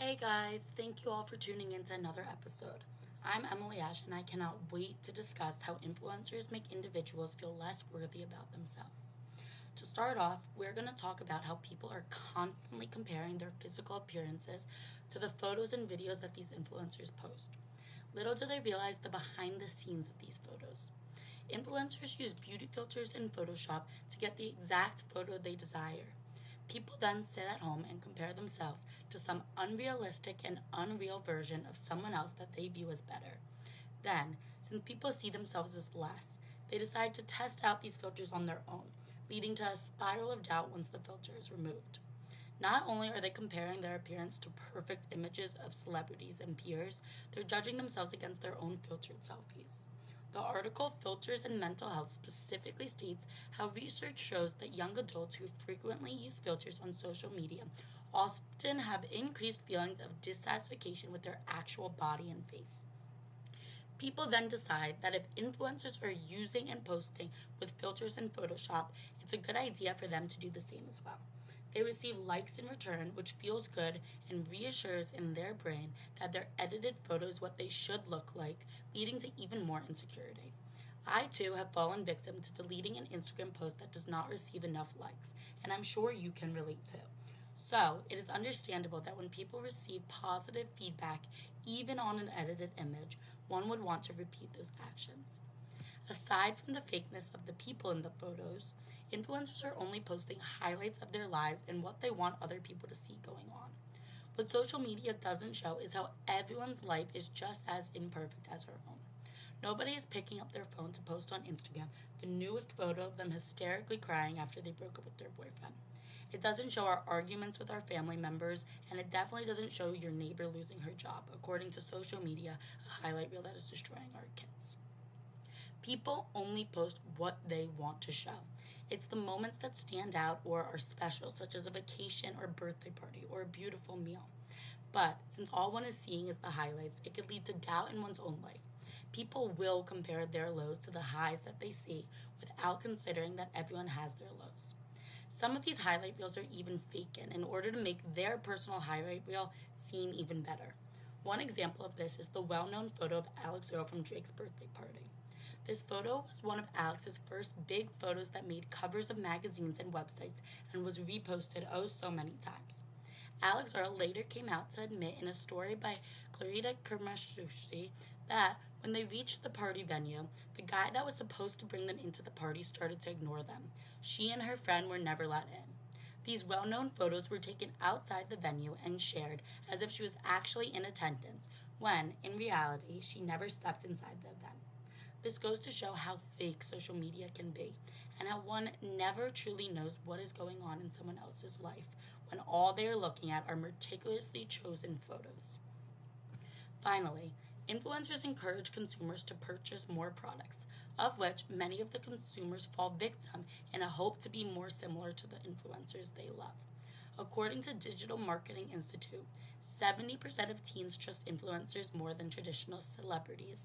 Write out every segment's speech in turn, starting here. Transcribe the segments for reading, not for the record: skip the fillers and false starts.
Hey guys, thank you all for tuning in to another episode. I'm Emily Ash and I cannot wait to discuss how influencers make individuals feel less worthy about themselves. To start off, we're going to talk about how people are constantly comparing their physical appearances to the photos and videos that these influencers post. Little do they realize the behind the scenes of these photos. Influencers use beauty filters in Photoshop to get the exact photo they desire. People then sit at home and compare themselves to some unrealistic and unreal version of someone else that they view as better. Then, since people see themselves as less, they decide to test out these filters on their own, leading to a spiral of doubt once the filter is removed. Not only are they comparing their appearance to perfect images of celebrities and peers, they're judging themselves against their own filtered selfies. The article Filters and Mental Health specifically states how research shows that young adults who frequently use filters on social media often have increased feelings of dissatisfaction with their actual body and face. People then decide that if influencers are using and posting with filters in Photoshop, it's a good idea for them to do the same as well. They receive likes in return, which feels good and reassures in their brain that their edited photo is what they should look like, leading to even more insecurity. I too have fallen victim to deleting an Instagram post that does not receive enough likes, and I'm sure you can relate too. So, it is understandable that when people receive positive feedback, even on an edited image, one would want to repeat those actions. Aside from the fakeness of the people in the photos, influencers are only posting highlights of their lives and what they want other people to see going on. What social media doesn't show is how everyone's life is just as imperfect as her own. Nobody is picking up their phone to post on Instagram the newest photo of them hysterically crying after they broke up with their boyfriend. It doesn't show our arguments with our family members, and it definitely doesn't show your neighbor losing her job, according to social media, a highlight reel that is destroying our kids. People only post what they want to show. It's the moments that stand out or are special, such as a vacation or birthday party or a beautiful meal. But since all one is seeing is the highlights, it could lead to doubt in one's own life. People will compare their lows to the highs that they see without considering that everyone has their lows. Some of these highlight reels are even faken in order to make their personal highlight reel seem even better. One example of this is the well-known photo of Alex Earl from Drake's birthday party. This photo was one of Alex's first big photos that made covers of magazines and websites and was reposted oh so many times. Alex Earl later came out to admit in a story by Clarita Kermashouchi that when they reached the party venue, the guy that was supposed to bring them into the party started to ignore them. She and her friend were never let in. These well-known photos were taken outside the venue and shared as if she was actually in attendance, when, in reality, she never stepped inside the event. This goes to show how fake social media can be, and how one never truly knows what is going on in someone else's life when all they are looking at are meticulously chosen photos. Finally, influencers encourage consumers to purchase more products, of which many of the consumers fall victim in a hope to be more similar to the influencers they love. According to Digital Marketing Institute, 70% of teens trust influencers more than traditional celebrities.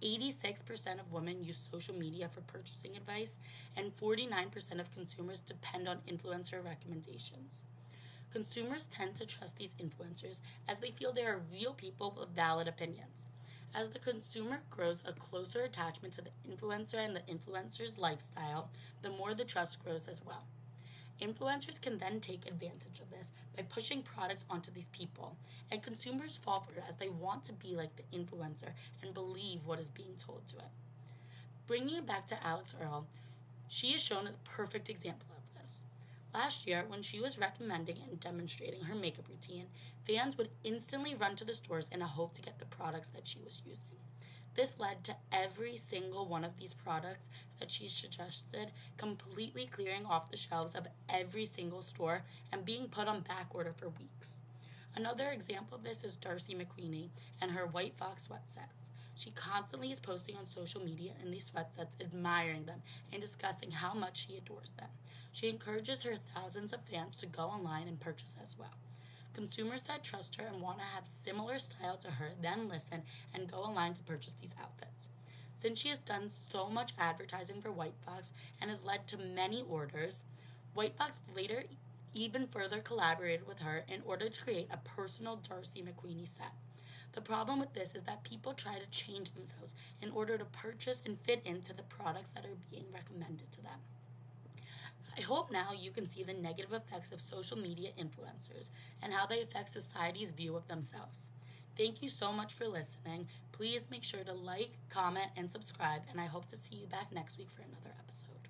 86% of women use social media for purchasing advice, and 49% of consumers depend on influencer recommendations. Consumers tend to trust these influencers as they feel they are real people with valid opinions. As the consumer grows a closer attachment to the influencer and the influencer's lifestyle, the more the trust grows as well. Influencers can then take advantage of this by pushing products onto these people, and consumers fall for it as they want to be like the influencer and believe what is being told to it. Bringing it back to Alex Earl, she is shown as a perfect example of this. Last year, when she was recommending and demonstrating her makeup routine, fans would instantly run to the stores in a hope to get the products that she was using. This led to every single one of these products that she suggested completely clearing off the shelves of every single store and being put on back order for weeks. Another example of this is Darcy McQueenie and her White Fox sweatsets. She constantly is posting on social media in these sweatsets, admiring them and discussing how much she adores them. She encourages her thousands of fans to go online and purchase as well. Consumers that trust her and want to have similar style to her then listen and go online to purchase these outfits. Since she has done so much advertising for White Fox and has led to many orders, White Fox later even further collaborated with her in order to create a personal Darcy McQueenie set. The problem with this is that people try to change themselves in order to purchase and fit into the products that are being recommended to them. I hope now you can see the negative effects of social media influencers and how they affect society's view of themselves. Thank you so much for listening. Please make sure to like, comment, and subscribe, and I hope to see you back next week for another episode.